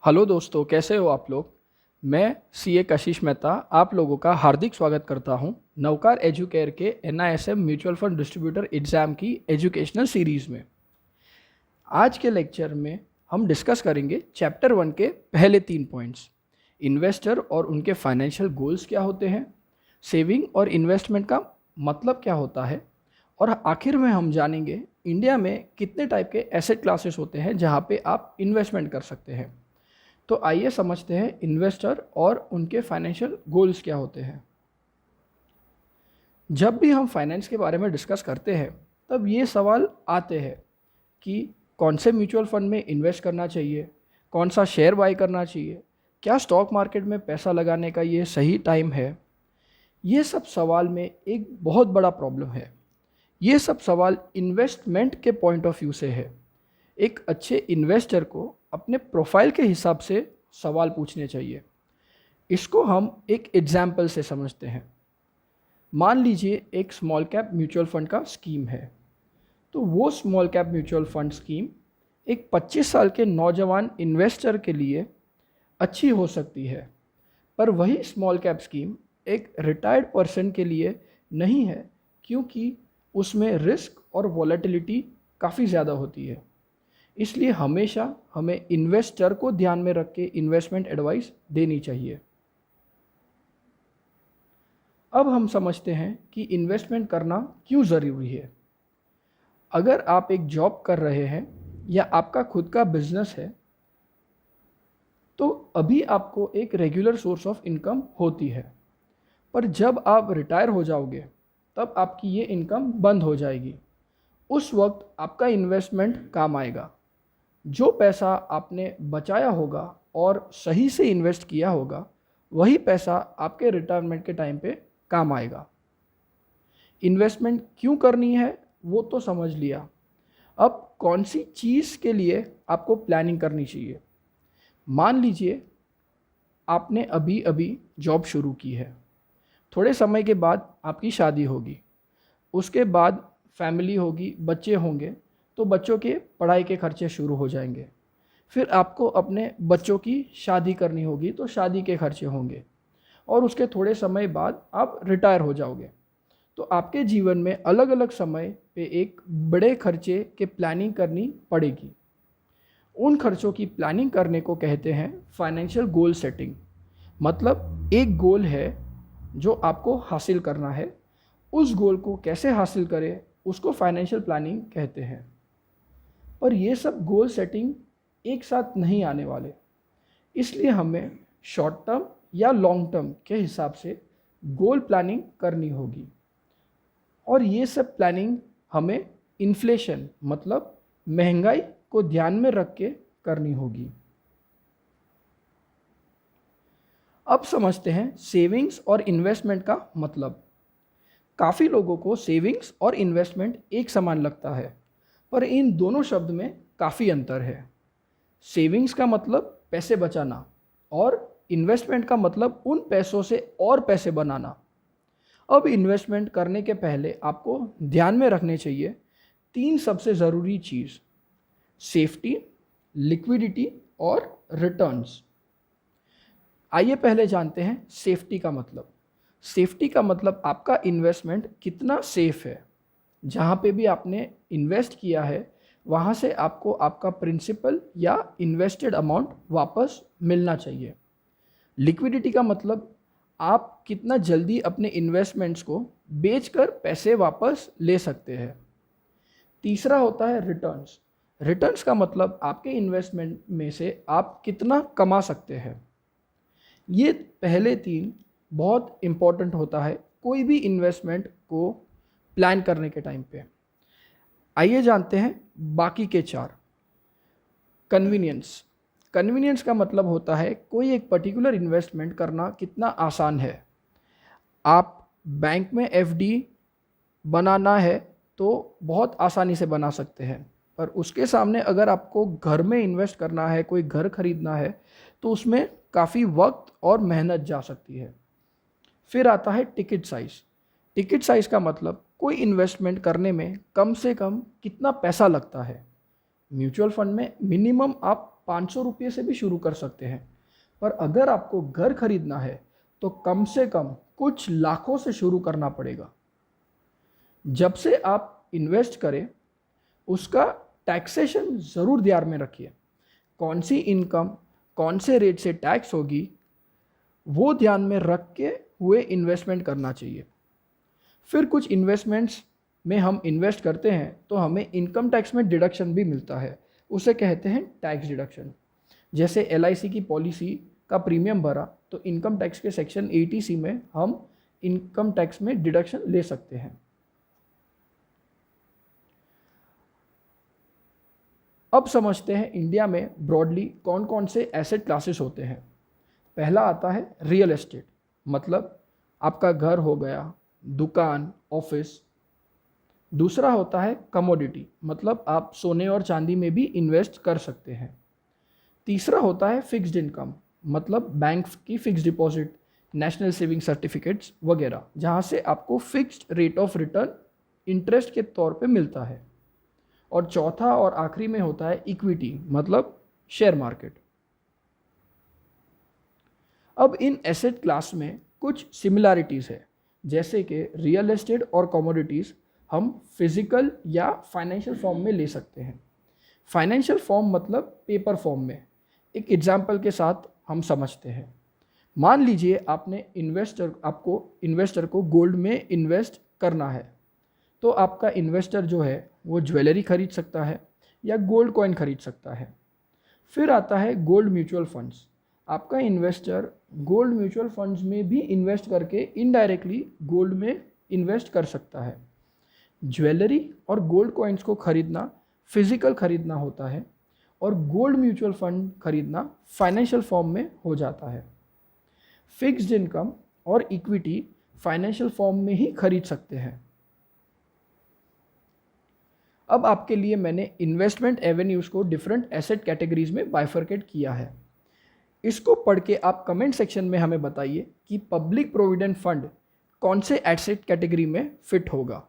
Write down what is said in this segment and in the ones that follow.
Hello दोस्तों, कैसे हो आप लोग। मैं सीए कशिश मेहता आप लोगों का हार्दिक स्वागत करता हूं नवकार एजुकेयर के NISM mutual fund distributor exam की एजुकेशनल सीरीज़ में। आज के लेक्चर में हम डिस्कस करेंगे चैप्टर 1 के पहले 3 पॉइंट्स। इन्वेस्टर और उनके फाइनेंशियल गोल्स क्या होते हैं, सेविंग और इन्वेस्टमेंट का मतलब क्या होता है, और आखिर में हम जानेंगे इंडिया में कितने टाइप के एसेट क्लासेस होते हैं जहां पे आप इन्वेस्टमेंट कर सकते हैं। तो आइए समझते हैं इन्वेस्टर और उनके फाइनेंशियल गोल्स क्या होते हैं। जब भी हम फाइनेंस के बारे में डिस्कस करते हैं तब ये सवाल आते हैं कि कौन से म्यूचुअल फंड में इन्वेस्ट करना चाहिए, कौन सा शेयर बाय करना चाहिए, क्या स्टॉक मार्केट में पैसा लगाने का ये सही टाइम है। ये सब सवाल में एक बहुत बड़ा प्रॉब्लम है। ये सब सवाल इन्वेस्टमेंट के पॉइंट ऑफ व्यू से है। एक अच्छे इन्वेस्टर को अपने प्रोफाइल के हिसाब से सवाल पूछने चाहिए। इसको हम एक एग्जाम्पल से समझते हैं। मान लीजिए एक स्मॉल कैप म्यूचुअल फंड का स्कीम है। तो वो small cap mutual fund scheme एक 25 साल के नौजवान इन्वेस्टर के लिए अच्छी हो सकती है, पर वही स्मॉल कैप स्कीम एक रिटायर्ड पर्सन के लिए नहीं है, क्योंकि उसमें रिस्क और वॉलेटिलिटी काफ़ी ज़्यादा होती है। इसलिए हमेशा हमें इन्वेस्टर को ध्यान में रख के इन्वेस्टमेंट एडवाइस देनी चाहिए। अब हम समझते हैं कि इन्वेस्टमेंट करना क्यों ज़रूरी है। अगर आप एक जॉब कर रहे हैं या आपका खुद का बिजनेस है तो अभी आपको एक रेगुलर सोर्स ऑफ इनकम होती है, पर जब आप रिटायर हो जाओगे तब आपकी ये इनकम बंद हो जाएगी। उस वक्त आपका इन्वेस्टमेंट काम आएगा। जो पैसा आपने बचाया होगा और सही से इन्वेस्ट किया होगा वही पैसा आपके रिटायरमेंट के टाइम पे काम आएगा। इन्वेस्टमेंट क्यों करनी है वो तो समझ लिया। अब कौन सी चीज़ के लिए आपको प्लानिंग करनी चाहिए। मान लीजिए आपने अभी अभी जॉब शुरू की है, थोड़े समय के बाद आपकी शादी होगी, उसके बाद फैमिली होगी, बच्चे होंगे, तो बच्चों के पढ़ाई के खर्चे शुरू हो जाएंगे। फिर आपको अपने बच्चों की शादी करनी होगी तो शादी के खर्चे होंगे, और उसके थोड़े समय बाद आप रिटायर हो जाओगे। तो आपके जीवन में अलग अलग समय पे एक बड़े खर्चे के प्लानिंग करनी पड़ेगी। उन खर्चों की प्लानिंग करने को कहते हैं फाइनेंशियल गोल सेटिंग। मतलब एक गोल है जो आपको हासिल करना है, उस गोल को कैसे हासिल करें उसको फाइनेंशियल प्लानिंग कहते हैं। पर ये सब गोल सेटिंग एक साथ नहीं आने वाले, इसलिए हमें शॉर्ट टर्म या लॉन्ग टर्म के हिसाब से गोल प्लानिंग करनी होगी। और ये सब प्लानिंग हमें इन्फ्लेशन मतलब महंगाई को ध्यान में रख के करनी होगी। अब समझते हैं सेविंग्स और इन्वेस्टमेंट का मतलब। काफ़ी लोगों को सेविंग्स और इन्वेस्टमेंट एक समान लगता है, पर इन दोनों शब्द में काफ़ी अंतर है। सेविंग्स का मतलब पैसे बचाना और इन्वेस्टमेंट का मतलब उन पैसों से और पैसे बनाना। अब इन्वेस्टमेंट करने के पहले आपको ध्यान में रखने चाहिए 3 सबसे ज़रूरी चीज़: सेफ्टी, लिक्विडिटी और रिटर्न्स। आइए पहले जानते हैं सेफ्टी का मतलब। सेफ्टी का मतलब आपका इन्वेस्टमेंट कितना सेफ है। जहाँ पे भी आपने इन्वेस्ट किया है वहाँ से आपको आपका प्रिंसिपल या इन्वेस्टेड अमाउंट वापस मिलना चाहिए। लिक्विडिटी का मतलब आप कितना जल्दी अपने इन्वेस्टमेंट्स को बेचकर पैसे वापस ले सकते हैं। तीसरा होता है रिटर्न्स। रिटर्न्स का मतलब आपके इन्वेस्टमेंट में से आप कितना कमा सकते हैं। ये पहले 3 बहुत इम्पॉर्टेंट होता है कोई भी इन्वेस्टमेंट को प्लान करने के टाइम पे। आइए जानते हैं बाकी के 4। कन्वीनियंस। कन्वीनियंस का मतलब होता है कोई एक पर्टिकुलर इन्वेस्टमेंट करना कितना आसान है। आप बैंक में FD बनाना है तो बहुत आसानी से बना सकते हैं, पर उसके सामने अगर आपको घर में इन्वेस्ट करना है, कोई घर खरीदना है, तो उसमें काफ़ी वक्त और मेहनत जा सकती है। फिर आता है टिकट साइज़। टिकट साइज़ का मतलब कोई इन्वेस्टमेंट करने में कम से कम कितना पैसा लगता है। म्यूचुअल फंड में मिनिमम आप 500 रुपये से भी शुरू कर सकते हैं। पर अगर आपको घर खरीदना है तो कम से कम कुछ लाखों से शुरू करना पड़ेगा। जब से आप इन्वेस्ट करें उसका टैक्सेशन ज़रूर ध्यान में रखिए। कौन सी इनकम कौन से रेट से टैक्स होगी वो ध्यान में रख के हुए इन्वेस्टमेंट करना चाहिए। फिर कुछ इन्वेस्टमेंट्स में हम इन्वेस्ट करते हैं तो हमें इनकम टैक्स में डिडक्शन भी मिलता है, उसे कहते हैं टैक्स डिडक्शन। जैसे LIC की पॉलिसी का प्रीमियम भरा तो इनकम टैक्स के सेक्शन 80C में हम इनकम टैक्स में डिडक्शन ले सकते हैं। अब समझते हैं इंडिया में ब्रॉडली कौन कौन से एसेट क्लासेस होते हैं। पहला आता है रियल एस्टेट, मतलब आपका घर हो गया, दुकान, ऑफिस। दूसरा होता है कमोडिटी, मतलब आप सोने और चांदी में भी इन्वेस्ट कर सकते हैं। तीसरा होता है फिक्स्ड इनकम, मतलब बैंक की fixed deposit, national saving certificates वगैरह, जहाँ से आपको fixed rate of return interest के तौर पे मिलता है। और चौथा और आखिरी में होता है इक्विटी, मतलब शेयर मार्केट। अब इन एसेट क्लास में कुछ सिमिलैरिटीज़ है, जैसे कि रियल एस्टेट और कमोडिटीज़ हम फिजिकल या फाइनेंशियल फॉर्म में ले सकते हैं। फाइनेंशियल फॉर्म मतलब पेपर फॉर्म में। एक एग्जाम्पल के साथ हम समझते हैं। मान लीजिए आपको इन्वेस्टर को गोल्ड में इन्वेस्ट करना है, तो आपका इन्वेस्टर जो है वो ज्वेलरी खरीद सकता है या गोल्ड कॉइन खरीद सकता है। फिर आता है गोल्ड म्यूचुअल फंड्स। आपका इन्वेस्टर गोल्ड म्यूचुअल फंड्स में भी इन्वेस्ट करके इनडायरेक्टली गोल्ड में इन्वेस्ट कर सकता है। ज्वेलरी और गोल्ड कॉइन्स को खरीदना फिजिकल खरीदना होता है और गोल्ड म्यूचुअल फंड खरीदना फाइनेंशियल फॉर्म में हो जाता है। फिक्स्ड इनकम और इक्विटी फाइनेंशियल फॉर्म में ही खरीद सकते हैं। अब आपके लिए मैंने इन्वेस्टमेंट एवेन्यूज़ को डिफरेंट एसेट कैटेगरीज में बाइफरकेट किया है। इसको पढ़ के आप कमेंट सेक्शन में हमें बताइए कि पब्लिक प्रोविडेंट फंड कौन से एसेट कैटेगरी में फिट होगा।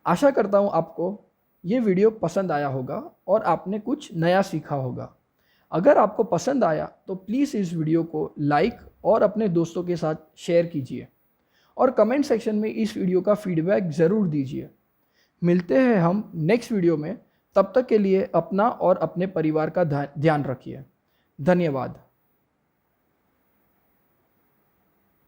आशा करता हूँ आपको ये वीडियो पसंद आया होगा और आपने कुछ नया सीखा होगा। अगर आपको पसंद आया तो प्लीज़ इस वीडियो को लाइक और अपने दोस्तों के साथ शेयर कीजिए और कमेंट सेक्शन में इस वीडियो का फीडबैक ज़रूर दीजिए। मिलते हैं हम नेक्स्ट वीडियो में, तब तक के लिए अपना और अपने परिवार का ध्यान रखिए। धन्यवाद।